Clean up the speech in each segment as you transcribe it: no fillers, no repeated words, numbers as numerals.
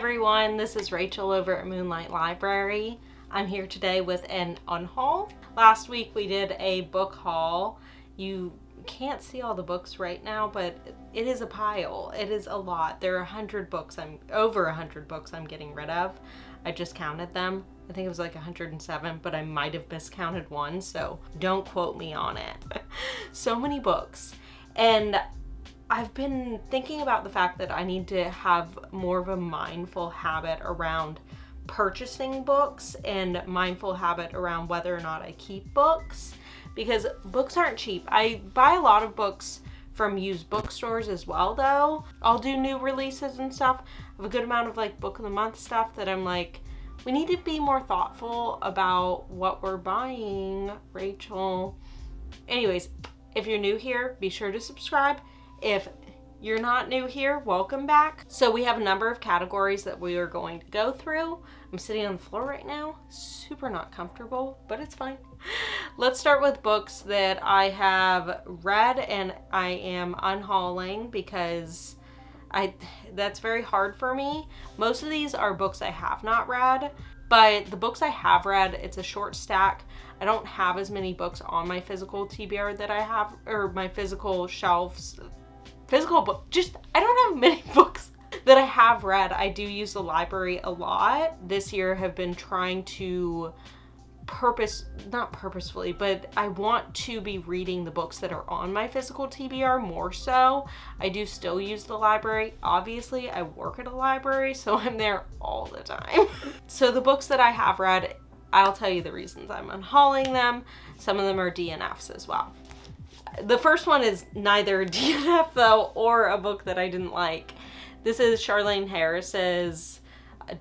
everyone, this is Rachel over at Moonlight Library. I'm here today with an unhaul. Last week we did a book haul. You can't see all the books right now, but it is a pile. It is a lot. There are 100 books. Over 100 books I'm getting rid of. I just counted them. I think it was like 107, but I might have miscounted one, so don't quote me on it. So many books. And I've been thinking about the fact that I need to have more of a mindful habit around purchasing books and mindful habit around whether or not I keep books, because books aren't cheap. I buy a lot of books from used bookstores as well, though. I'll do new releases and stuff. I have a good amount of like book of the month stuff that I'm like, we need to be more thoughtful about what we're buying, Rachel. Anyways, if you're new here, be sure to subscribe. If you're not new here, welcome back. So we have a number of categories that we are going to go through. I'm sitting on the floor right now, super not comfortable, but it's fine. Let's start with books that I have read and I am unhauling because that's very hard for me. Most of these are books I have not read, but the books I have read, it's a short stack. I don't have as many books on my physical TBR that I have, or my physical shelves. Physical book, I don't have many books that I have read. I do use the library a lot. This year have been trying to not purposefully, but I want to be reading the books that are on my physical TBR more so. I do still use the library. Obviously, I work at a library, so I'm there all the time. So the books that I have read, I'll tell you the reasons I'm unhauling them. Some of them are DNFs as well. The first one is neither a DNF though, or a book that I didn't like. This is Charlaine Harris's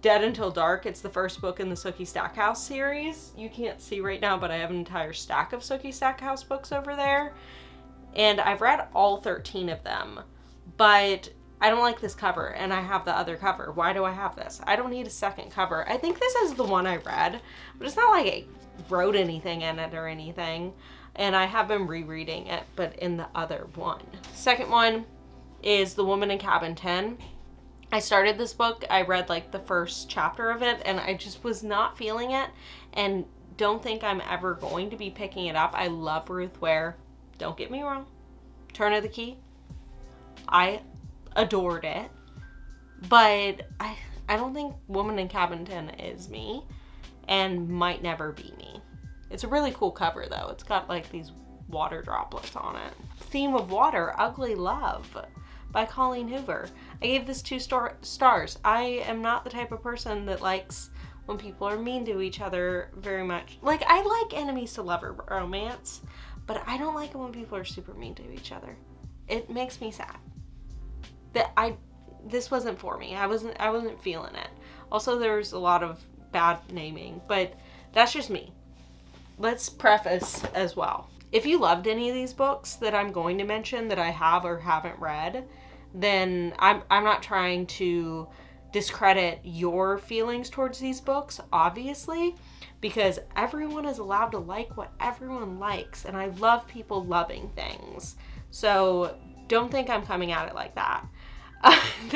Dead Until Dark. It's the first book in the Sookie Stackhouse series. You can't see right now, but I have an entire stack of Sookie Stackhouse books over there. And I've read all 13 of them, but I don't like this cover, and I have the other cover. Why do I have this? I don't need a second cover. I think this is the one I read, but it's not like I wrote anything in it or anything. And I have been rereading it, but in the other one. Second one is The Woman in Cabin 10. I started this book, I read like the first chapter of it, and I just was not feeling it, and don't think I'm ever going to be picking it up. I love Ruth Ware, don't get me wrong. Turn of the Key, I adored it, but I don't think Woman in Cabin 10 is me, and might never be me. It's a really cool cover though. It's got like these water droplets on it. Theme of Water, Ugly Love by Colleen Hoover. I gave this 2 stars. I am not the type of person that likes when people are mean to each other very much. Like, I like enemies to lover romance, but I don't like it when people are super mean to each other. It makes me sad. This wasn't for me. I wasn't feeling it. Also, there's a lot of bad naming, but that's just me. Let's preface as well. If you loved any of these books that I'm going to mention that I have or haven't read, then I'm not trying to discredit your feelings towards these books, obviously, because everyone is allowed to like what everyone likes, and I love people loving things. So don't think I'm coming at it like that.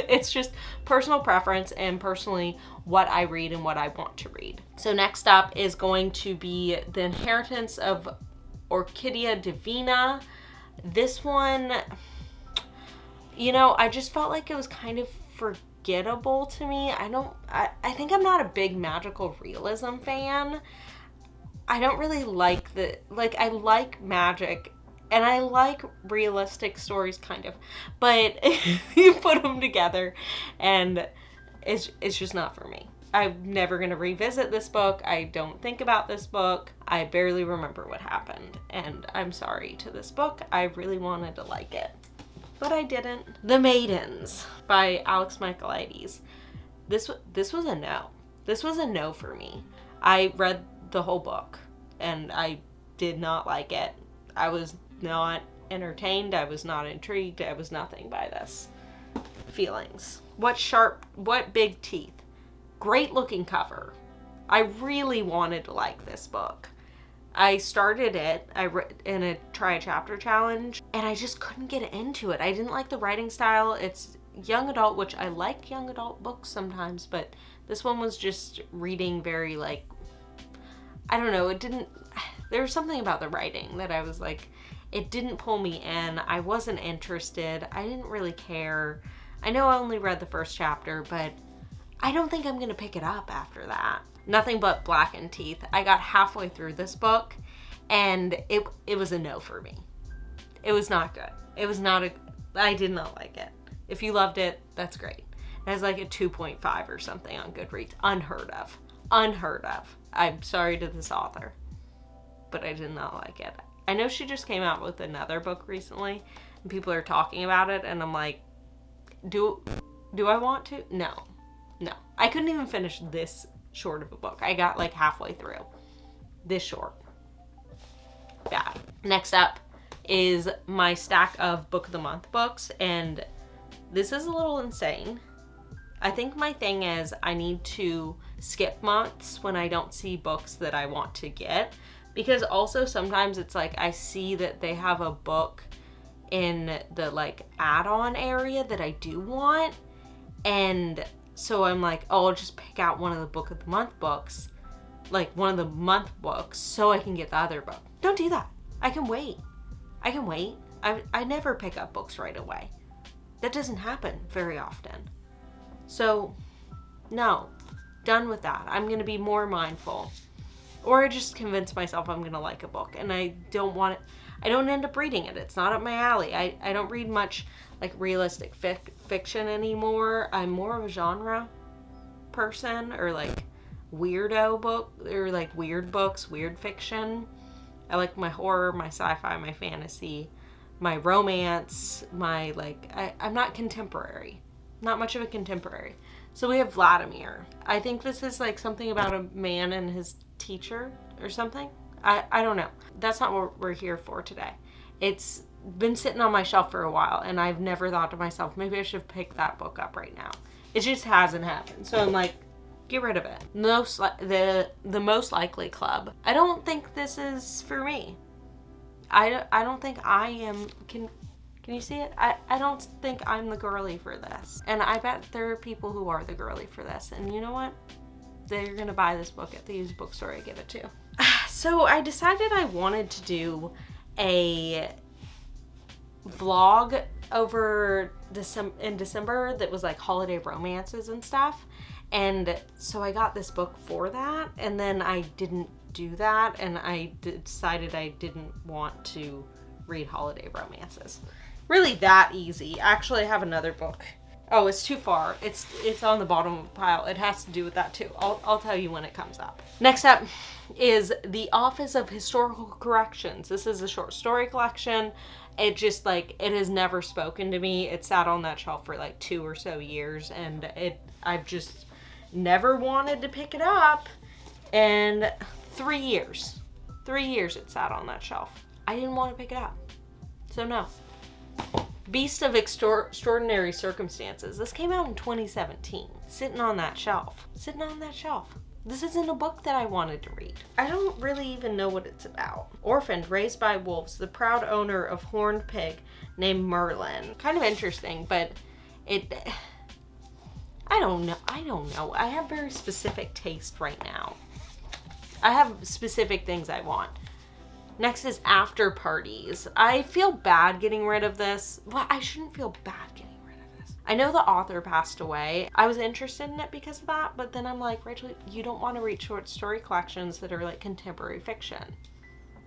It's just personal preference and personally what I read and what I want to read. So next up is going to be The Inheritance of Orchidea Divina. This one, I just felt like it was kind of forgettable to me. I think I'm not a big magical realism fan. I don't really like I like magic and I like realistic stories kind of, but you put them together and it's just not for me. I'm never going to revisit this book. I don't think about this book. I barely remember what happened, and I'm sorry to this book. I really wanted to like it, but I didn't. The Maidens by Alex Michaelides. This was a no. This was a no for me. I read the whole book, and I did not like it. I was not entertained. I was not intrigued. I was nothing by this. Feelings. What big teeth. Great looking cover. I really wanted to like this book. I started it in a try a chapter challenge, and I just couldn't get into it. I didn't like the writing style. It's young adult, which I like young adult books sometimes, but this one was just reading very like, I don't know, there was something about the writing that I was like, it didn't pull me in. I wasn't interested. I didn't really care. I know I only read the first chapter, but I don't think I'm going to pick it up after that. Nothing But Blackened Teeth. I got halfway through this book and it was a no for me. It was not good. I did not like it. If you loved it, that's great. It has like a 2.5 or something on Goodreads. Unheard of. I'm sorry to this author, but I did not like it. I know she just came out with another book recently and people are talking about it and I'm like, do I want to? No. I couldn't even finish this short of a book. I got like halfway through. This short. Bad. Next up is my stack of Book of the Month books, and this is a little insane. I think my thing is I need to skip months when I don't see books that I want to get, because also sometimes it's like I see that they have a book in the like add-on area that I do want, and so I'm like, oh, I'll just pick out one of the Book of the Month books, like one of the month books, so I can get the other book. Don't do that. I can wait. I never pick up books right away. That doesn't happen very often. So, no. Done with that. I'm going to be more mindful. Or I just convince myself I'm going to like a book and I don't want it. I don't end up reading it. It's not up my alley. I don't read much like realistic fiction anymore. I'm more of a genre person, or like weirdo book, or like weird books, weird fiction. I like my horror, my sci-fi, my fantasy, my romance, my like, I'm not contemporary. Not much of a contemporary. So we have Vladimir. I think this is like something about a man and his teacher or something. I don't know. That's not what we're here for today. It's been sitting on my shelf for a while and I've never thought to myself, maybe I should pick that book up right now. It just hasn't happened. So I'm like, get rid of it. The Most Likely Club. I don't think this is for me. I don't think I am. Can you see it? I don't think I'm the girly for this. And I bet there are people who are the girly for this. And you know what? They're gonna buy this book at the used bookstore I give it to. So I decided I wanted to do a vlog over in December that was like holiday romances and stuff. And so I got this book for that, and then I didn't do that, and I decided I didn't want to read holiday romances. Really that easy. Actually, I have another book. Oh, it's too far. It's on the bottom of the pile. It has to do with that too. I'll tell you when it comes up. Next up is The Office of Historical Corrections. This is a short story collection. It just like, it has never spoken to me. It sat on that shelf for like 2 or so years, and I've just never wanted to pick it up. And 3 years it sat on that shelf. I didn't want to pick it up. So no. Beast of Extraordinary Circumstances. This came out in 2017. Sitting on that shelf. This isn't a book that I wanted to read. I don't really even know what it's about. Orphaned, raised by wolves, the proud owner of horned pig named Merlin. Kind of interesting, but I don't know. I have very specific taste right now. I have specific things I want. Next is After Parties. I feel bad getting rid of this. Well, I shouldn't feel bad getting rid of this. I know the author passed away. I was interested in it because of that, but then I'm like, Rachel, you don't want to read short story collections that are like contemporary fiction.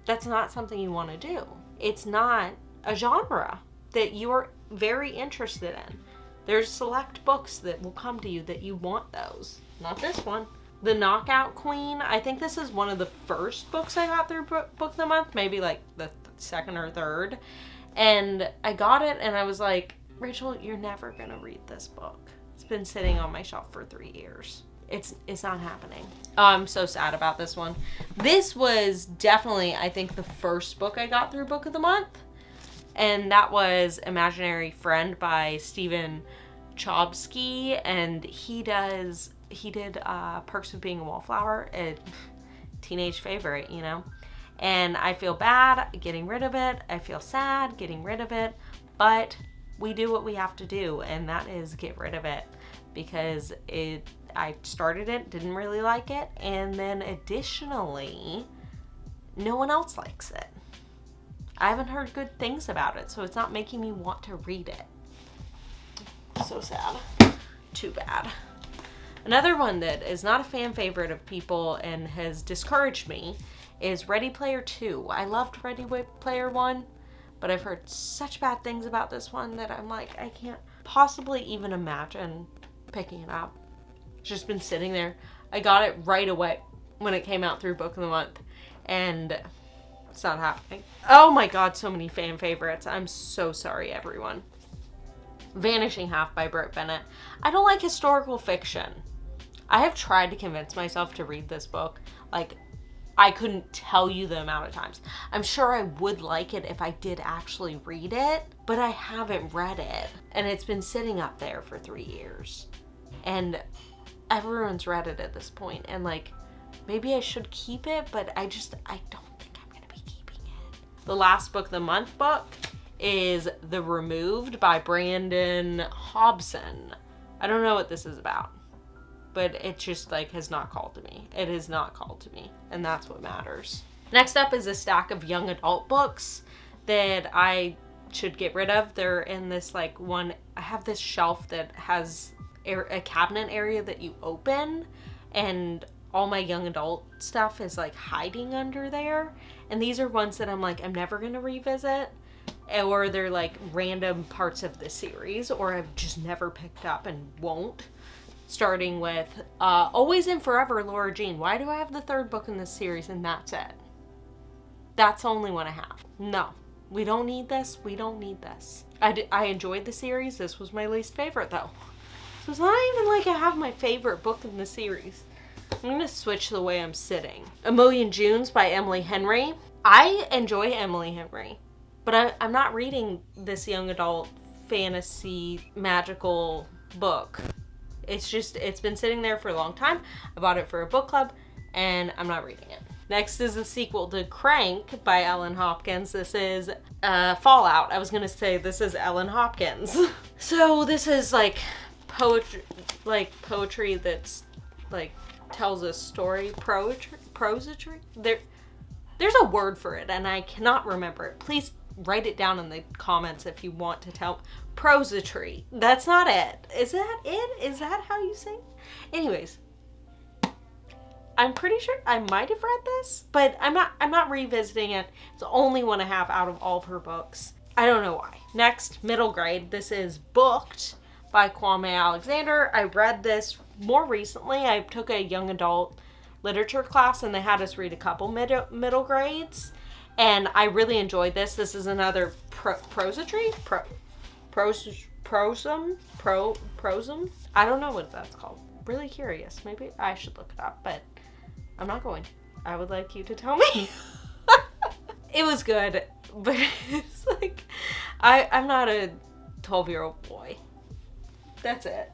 That's not something you want to do. It's not a genre that you are very interested in. There's select books that will come to you that you want those. Not this one. The Knockout Queen. I think this is one of the first books I got through Book of the Month, maybe like the second or third. And I got it and I was like, Rachel, you're never gonna read this book. It's been sitting on my shelf for 3 years. It's not happening. Oh, I'm so sad about this one. This was definitely, I think, the first book I got through Book of the Month. And that was Imaginary Friend by Stephen Chbosky. And he did Perks of Being a Wallflower, a teenage favorite, you know. And I feel bad getting rid of it. I feel sad getting rid of it. But we do what we have to do, and that is get rid of it, because I started it, didn't really like it, and then additionally, no one else likes it. I haven't heard good things about it, so it's not making me want to read it. So sad. Too bad. Another one that is not a fan favorite of people and has discouraged me is Ready Player 2. I loved Ready Player 1, but I've heard such bad things about this one that I'm like, I can't possibly even imagine picking it up. It's just been sitting there. I got it right away when it came out through Book of the Month, and it's not happening. Oh my god, so many fan favorites. I'm so sorry, everyone. Vanishing Half by Britt Bennett. I don't like historical fiction. I have tried to convince myself to read this book. Like, I couldn't tell you the amount of times. I'm sure I would like it if I did actually read it, but I haven't read it. And it's been sitting up there for 3 years. And everyone's read it at this point. And like, maybe I should keep it, but I don't think I'm going to be keeping it. The last Book of the Month book is The Removed by Brandon Hobson. I don't know what this is about, but it just like has not called to me. It has not called to me, and that's what matters. Next up is a stack of young adult books that I should get rid of. They're in this like one, I have this shelf that has a cabinet area that you open, and all my young adult stuff is like hiding under there. And these are ones that I'm like, I'm never going to revisit, or they're like random parts of the series, or I've just never picked up and won't. Starting with Always and Forever, Laura Jean. Why do I have the 3rd book in this series and that's it? That's the only one I have. No, we don't need this. We don't need this. I enjoyed the series. This was my least favorite though. So it's not even like I have my favorite book in the series. I'm going to switch the way I'm sitting. A Million Junes by Emily Henry. I enjoy Emily Henry, but I'm not reading this young adult fantasy magical book. It's been sitting there for a long time. I bought it for a book club, and I'm not reading it. Next is the sequel to Crank by Ellen Hopkins. This is Fallout. I was going to say this is Ellen Hopkins. So this is like poetry that's like tells a story. Prosody? There's a word for it, and I cannot remember it. Please write it down in the comments if you want to tell. Prosody. That's not it. Is that it? Is that how you say it? Anyways, I'm pretty sure I might have read this, but I'm not revisiting it. It's the only one I have out of all of her books. I don't know why. Next, middle grade. This is Booked by Kwame Alexander. I read this more recently. I took a young adult literature class, and they had us read a couple middle grades, and I really enjoyed this. This is another prosody? Prosum? I don't know what that's called. Really curious. Maybe I should look it up, but I'm not going to. I would like you to tell me. It was good, but it's like, I'm not a 12-year-old boy. That's it.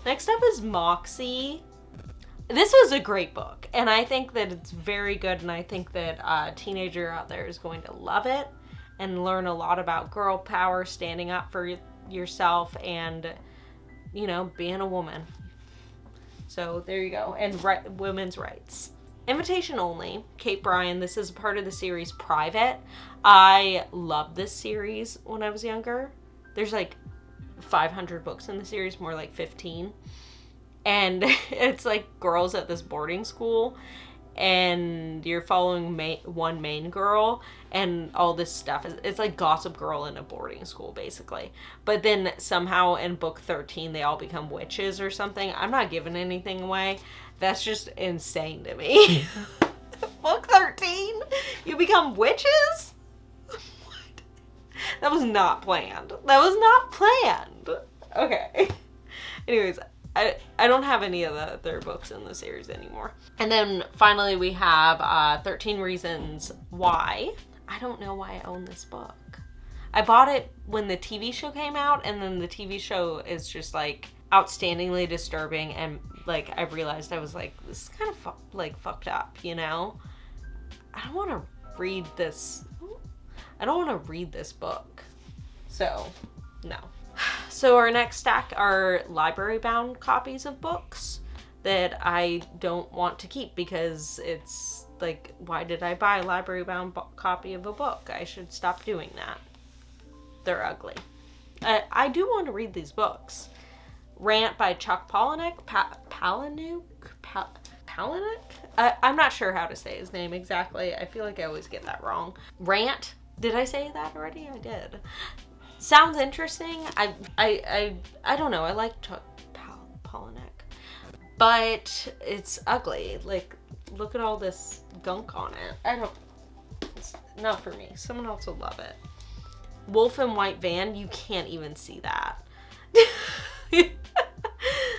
Next up is Moxie. This was a great book, and I think that it's very good, and I think that a teenager out there is going to love it and learn a lot about girl power, standing up for yourself, and, you know, being a woman. So there you go. And women's rights. Invitation Only, Kate Bryan. This is part of the series Private. I loved this series when I was younger. There's like 500 books in the series, more like 15. And it's like girls at this boarding school, and you're following one main girl, and all this stuff. It's like Gossip Girl in a boarding school, basically. But then somehow in book 13, they all become witches or something. I'm not giving anything away. That's just insane to me. Book 13? You become witches? What? That was not planned. That was not planned. Okay. Anyways, I don't have any of the other books in the series anymore. And then finally we have 13 Reasons Why. I don't know why I own this book. I bought it when the TV show came out, and then the TV show is just like outstandingly disturbing, and like I realized I was like, this is kind of fucked up, you know? I don't want to read this. I don't want to read this book. So No. So our next stack are library-bound copies of books that I don't want to keep because it's like, why did I buy a library-bound copy of a book? I should stop doing that. They're ugly. I do want to read these books. Rant by Chuck Palahniuk. Palahniuk? I'm not sure how to say his name exactly. I feel like I always get that wrong. Rant. Did I say that already? I did. Sounds interesting. I don't know. I like Chuck Palahniuk. But it's ugly. Like, look at all this gunk on it. It's not for me. Someone else will love it. Wolf and White Van. You can't even see that.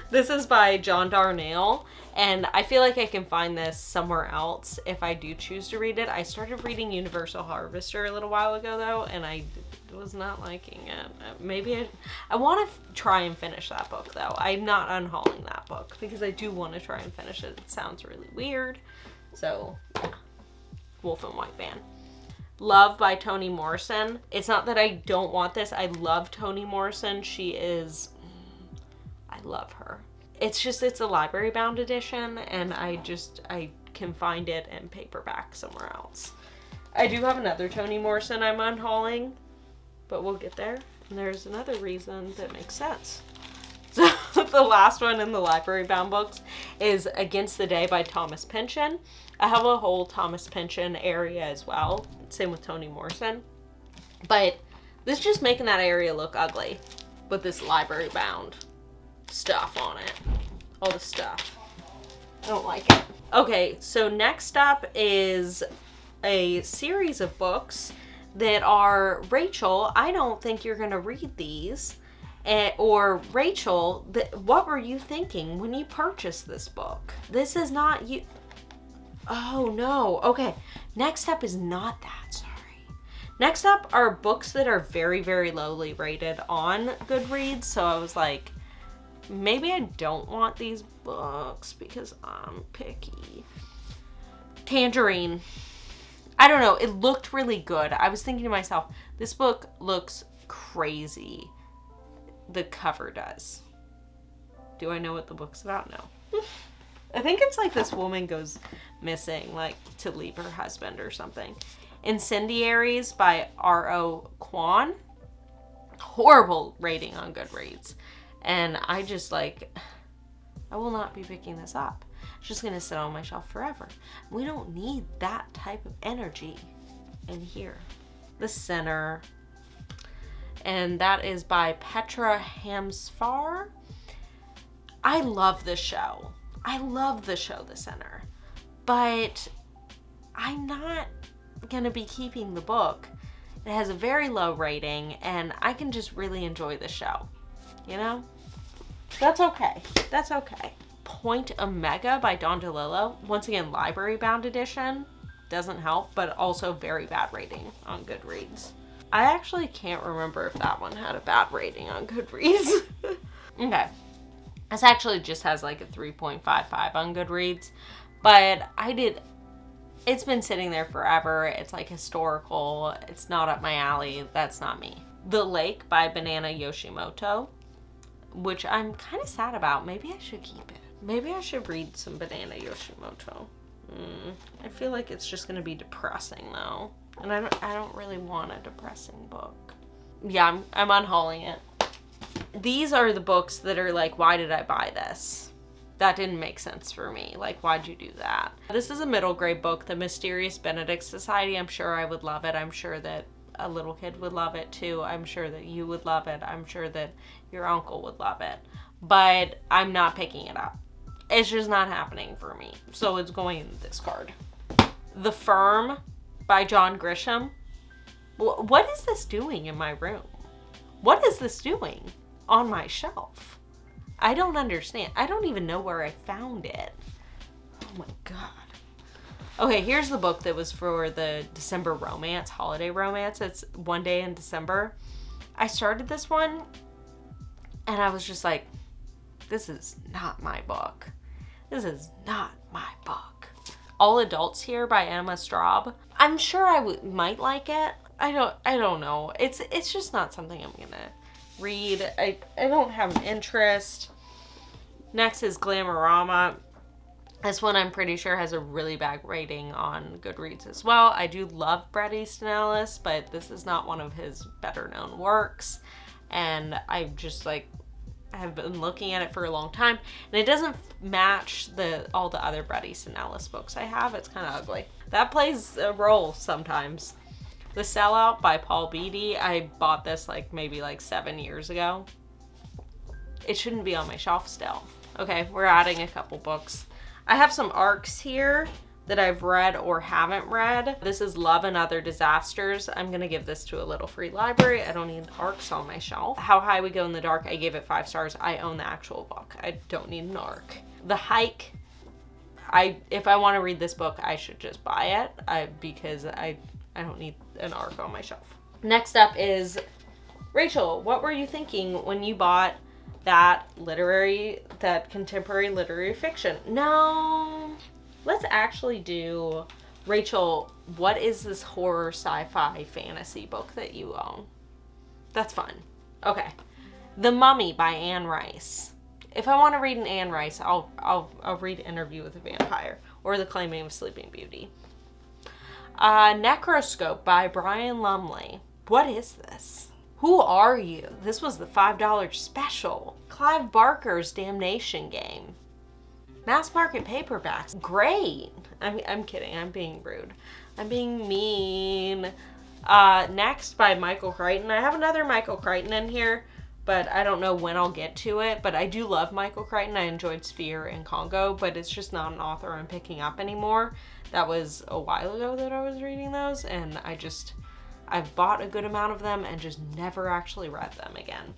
This is by John Darnell, and I feel like I can find this somewhere else if I do choose to read it. I started reading Universal Harvester a little while ago, though, and I was not liking it. Maybe I want to try and finish that book, though. I'm not unhauling that book because I do want to try and finish it. It sounds really weird. So, yeah. Wolf and White Van. Love by Toni Morrison. It's not that I don't want this. I love Toni Morrison. I love her. It's just, it's a library bound edition, and I can find it in paperback somewhere else. I do have another Toni Morrison I'm unhauling, but we'll get there. And there's another reason that makes sense. So the last one in the library bound books is Against the Day by Thomas Pynchon. I have a whole Thomas Pynchon area as well. Same with Toni Morrison. But this is just making that area look ugly with this library bound stuff on it. All the stuff. I don't like it. Okay, so next up is a series of books that are, Rachel, I don't think you're going to read these. Or, Rachel, what were you thinking when you purchased this book? This is not you. Oh, no. Okay. Next up is not that. Sorry. Next up are books that are very, very lowly rated on Goodreads. So I was like, maybe I don't want these books because I'm picky. Tangerine. I don't know. It looked really good. I was thinking to myself, this book looks crazy. The cover does. Do I know what the book's about? No. I think it's like this woman goes missing, like to leave her husband or something. Incendiaries by R.O. Kwon. Horrible rating on Goodreads. And I just I will not be picking this up. It's just going to sit on my shelf forever. We don't need that type of energy in here. The Sinner. And that is by Petra Hamsfar. I love this show. I love the show, The Sinner. But I'm not going to be keeping the book. It has a very low rating, and I can just really enjoy the show. You know? That's okay. That's okay. Point Omega by Dawn DeLillo. Once again, library bound edition. Doesn't help, but also very bad rating on Goodreads. I actually can't remember if that one had a bad rating on Goodreads. Okay. This actually just has like a 3.55 on Goodreads. But it's been sitting there forever. It's like historical. It's not up my alley. That's not me. The Lake by Banana Yoshimoto, which I'm kind of sad about. Maybe I should keep it. Maybe I should read some Banana Yoshimoto. I feel like it's just going to be depressing though. And I don't really want a depressing book. Yeah, I'm unhauling it. These are the books that are like, why did I buy this? That didn't make sense for me. Like, why'd you do that? This is a middle grade book, The Mysterious Benedict Society. I'm sure I would love it. I'm sure that a little kid would love it too. I'm sure that you would love it. I'm sure that your uncle would love it. But I'm not picking it up. It's just not happening for me. So it's going in this card. The Firm by John Grisham. What is this doing in my room? What is this doing on my shelf? I don't understand. I don't even know where I found it. Oh my God. Okay, here's the book that was for the December romance, holiday romance. It's One Day in December. I started this one and I was just like, this is not my book. This is not my book. All Adults Here by Emma Straub. I'm sure I might like it. I don't know. It's just not something I'm gonna read. I don't have an interest. Next is Glamorama. This one I'm pretty sure has a really bad rating on Goodreads as well. I do love Bret Easton Ellis, but this is not one of his better known works. And I just like, have been looking at it for a long time, and it doesn't match all the other Bret Easton Ellis books I have. It's kind of ugly. That plays a role sometimes. The Sellout by Paul Beatty. I bought this maybe 7 years ago. It shouldn't be on my shelf still. Okay, we're adding a couple books. I have some ARCs here that I've read or haven't read. This is Love and Other Disasters. I'm gonna give this to a little free library. I don't need ARCs on my shelf. How High We Go in the Dark, I gave it 5 stars. I own the actual book. I don't need an ARC. The Hike, if I wanna read this book, I should just buy it because I don't need an ARC on my shelf. Next up is Rachel. What were you thinking when you bought that contemporary literary fiction? No. Let's actually do, Rachel, what is this horror sci-fi fantasy book that you own? That's fun. Okay. The Mummy by Anne Rice. If I want to read an Anne Rice, I'll read Interview with a Vampire or The Claiming of Sleeping Beauty. Necroscope by Brian Lumley. What is this? Who Are You? This was the $5 special. Clive Barker's Damnation Game. Mass market paperbacks. Great. I'm kidding. I'm being rude. I'm being mean. Next by Michael Crichton. I have another Michael Crichton in here, but I don't know when I'll get to it. But I do love Michael Crichton. I enjoyed Sphere and Congo, but it's just not an author I'm picking up anymore. That was a while ago that I was reading those, and I've bought a good amount of them and just never actually read them again.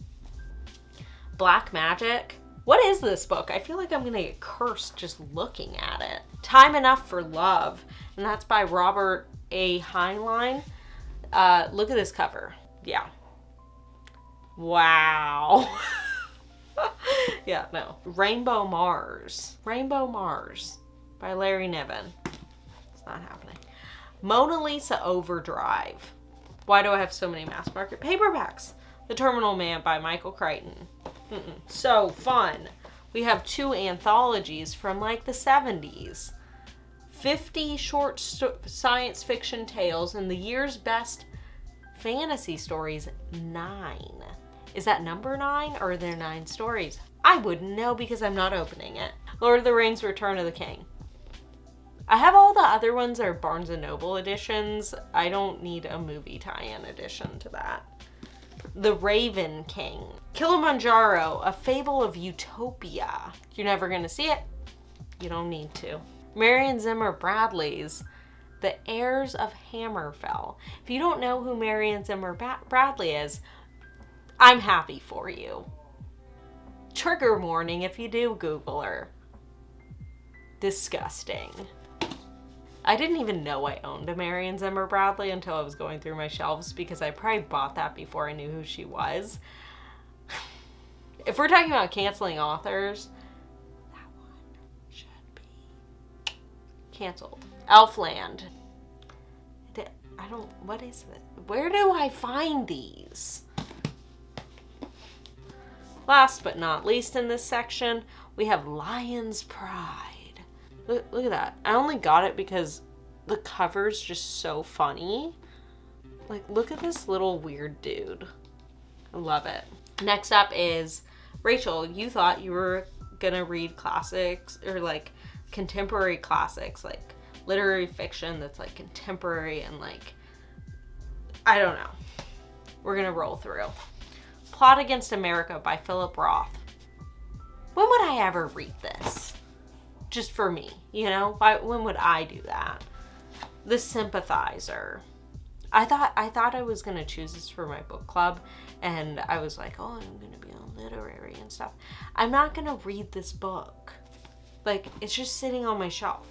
Black Magic. What is this book? I feel like I'm gonna get cursed just looking at it. Time Enough for Love, and that's by Robert A. Heinlein. Look at this cover. Yeah. Wow. Yeah, no. Rainbow Mars. Rainbow Mars by Larry Niven. It's not happening. Mona Lisa Overdrive. Why do I have so many mass market paperbacks? The Terminal Man by Michael Crichton. So fun. We have 2 anthologies from the 70s. 50 short science fiction tales and the year's best fantasy stories, 9. Is that number 9 or are there 9 stories? I wouldn't know because I'm not opening it. Lord of the Rings, Return of the King. I have all the other ones are Barnes & Noble editions. I don't need a movie tie-in edition to that. The Raven King. Kilimanjaro, A Fable of Utopia. You're never going to see it. You don't need to. Marion Zimmer Bradley's The Heirs of Hammerfell. If you don't know who Marion Zimmer Bradley is, I'm happy for you. Trigger warning if you do Google her. Disgusting. I didn't even know I owned a Marion Zimmer Bradley until I was going through my shelves because I probably bought that before I knew who she was. If we're talking about canceling authors, that one should be canceled. Elfland. What is this? Where do I find these? Last but not least in this section, we have Lion's Pride. Look at that. I only got it because the cover's just so funny. Look at this little weird dude. I love it. Next up is Rachel. You thought you were gonna read classics or contemporary classics, literary fiction that's contemporary and I don't know. We're gonna roll through. Plot Against America by Philip Roth. When would I ever read this? Just for me, when would I do that? The Sympathizer. I thought I was gonna choose this for my book club, and I was like, oh, I'm gonna be on literary and stuff. I'm not gonna read this book. It's just sitting on my shelf.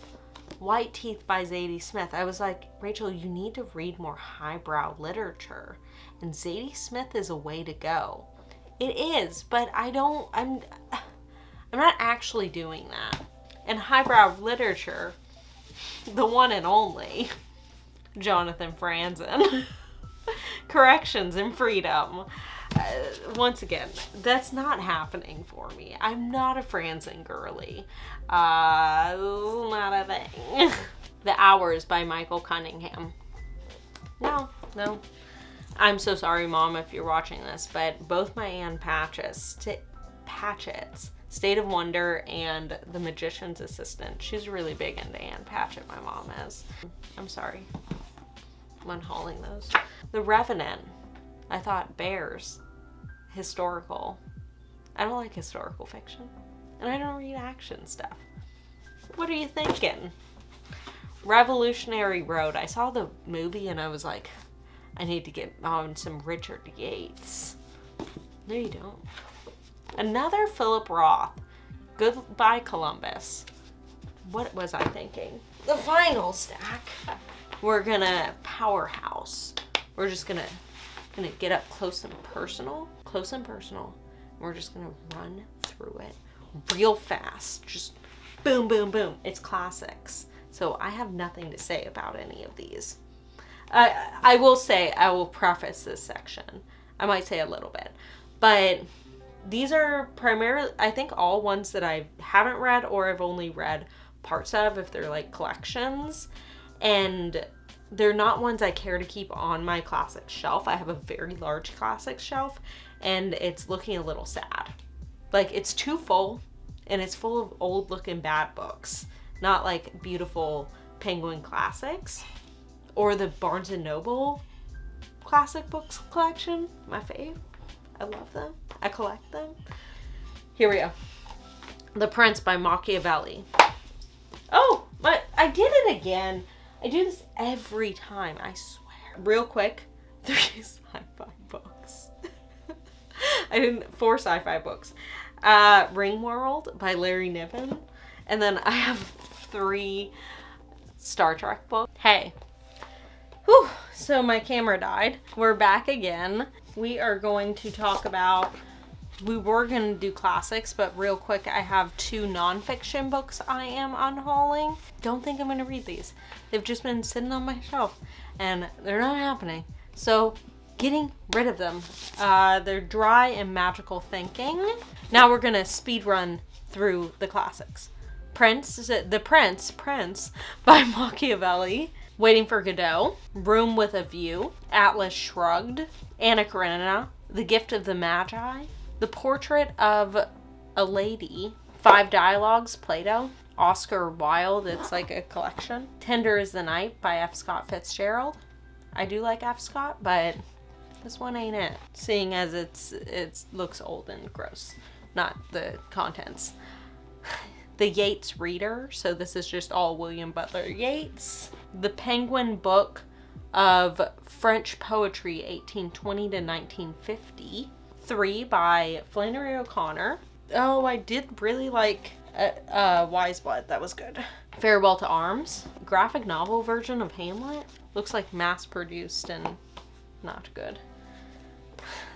White Teeth by Zadie Smith. I was like, Rachel, you need to read more highbrow literature, and Zadie Smith is a way to go. It is, but I'm not actually doing that. And highbrow literature, the one and only Jonathan Franzen. corrections and freedom. Once again, that's not happening for me. I'm not a Franzen girly. Not a thing. The Hours by Michael Cunningham. No. I'm so sorry, Mom, if you're watching this, but both my Anne Patchett's, State of Wonder, and The Magician's Assistant. She's really big into Anne Patchett, my mom is. I'm sorry. I'm unhauling those. The Revenant. I thought bears. Historical. I don't like historical fiction. And I don't read action stuff. What are you thinking? Revolutionary Road. I saw the movie and I was like, I need to get on some Richard Yates. No, you don't. Another Philip Roth. Goodbye, Columbus. What was I thinking? The final stack. We're gonna powerhouse. We're just gonna get up close and personal. We're just gonna run through it real fast. Just boom, boom, boom. It's classics. So I have nothing to say about any of these. I will preface this section. I might say a little bit, but these are primarily, I think, all ones that I haven't read or I've only read parts of if they're like collections. And they're not ones I care to keep on my classic shelf. I have a very large classic shelf and it's looking a little sad. Like, it's too full and it's full of old looking bad books. Not like beautiful Penguin classics or the Barnes & Noble classic books collection. My fave. I love them. I collect them. Here we go. The Prince by Machiavelli. Oh, but I did it again. I do this every time, I swear. Real quick, 3 sci-fi books. 4 sci-fi books. Ringworld by Larry Niven. And then I have 3 Star Trek books. Hey. Whew. So my camera died. We're back again. We are going to talk about, we were going to do classics, but real quick, I have 2 nonfiction books I am unhauling. Don't think I'm going to read these. They've just been sitting on my shelf and they're not happening. So getting rid of them. They're Dry and Magical Thinking. Now we're going to speed run through the classics. The Prince by Machiavelli. Waiting for Godot, Room with a View, Atlas Shrugged, Anna Karenina, The Gift of the Magi, The Portrait of a Lady, 5 Dialogues, Plato, Oscar Wilde, it's like a collection, Tender is the Night by F. Scott Fitzgerald. I do like F. Scott, but this one ain't it, seeing as it looks old and gross, not the contents. The Yeats Reader, so this is just all William Butler Yeats. The Penguin Book of French Poetry, 1820 to 1950. 3 by Flannery O'Connor. Oh, I did really like Wise Blood. That was good. Farewell to Arms. Graphic novel version of Hamlet. Looks like mass-produced and not good.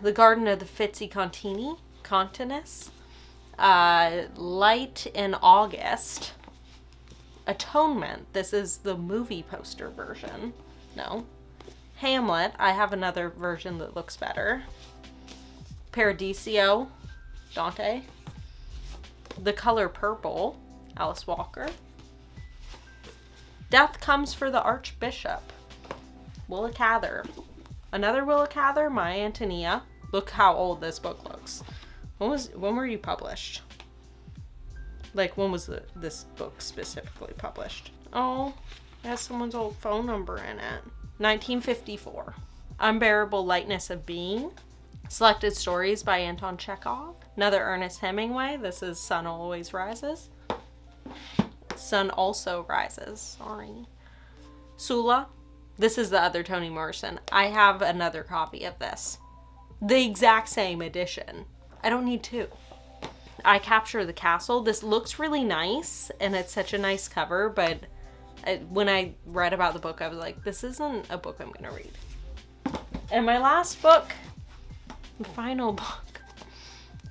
The Garden of the Fitzy Continus. Light in August. Atonement. This is the movie poster version. No. Hamlet. I have another version that looks better. Paradiso. Dante. The Color Purple. Alice Walker. Death Comes for the Archbishop. Willa Cather. Another Willa Cather, My Antonia. Look how old this book looks. When were you published? Like, when was this book specifically published? Oh, it has someone's old phone number in it. 1954. Unbearable Lightness of Being. Selected Stories by Anton Chekhov. Another Ernest Hemingway. This is Sun Always Rises. Sun Also Rises. Sorry. Sula. This is the other Toni Morrison. I have another copy of this. The exact same edition. I don't need 2. I Capture the Castle. This looks really nice, and it's such a nice cover, but when I read about the book, I was like, this isn't a book I'm going to read. And my last book, the final book,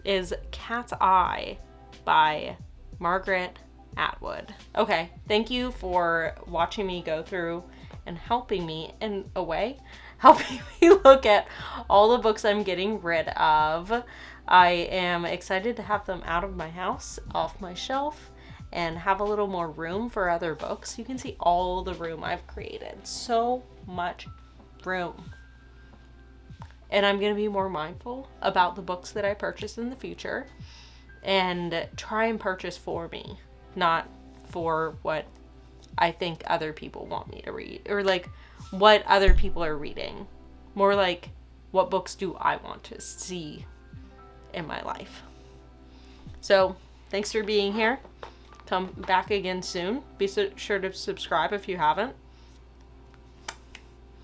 is Cat's Eye by Margaret Atwood. Okay, thank you for watching me go through and helping me, in a way, helping me look at all the books I'm getting rid of. I am excited to have them out of my house, off my shelf, and have a little more room for other books. You can see all the room I've created. So much room. And I'm going to be more mindful about the books that I purchase in the future and try and purchase for me, not for what I think other people want me to read, or like what other people are reading. More like, what books do I want to see in my life? So thanks for being here. Come back again soon. Be sure to subscribe if you haven't.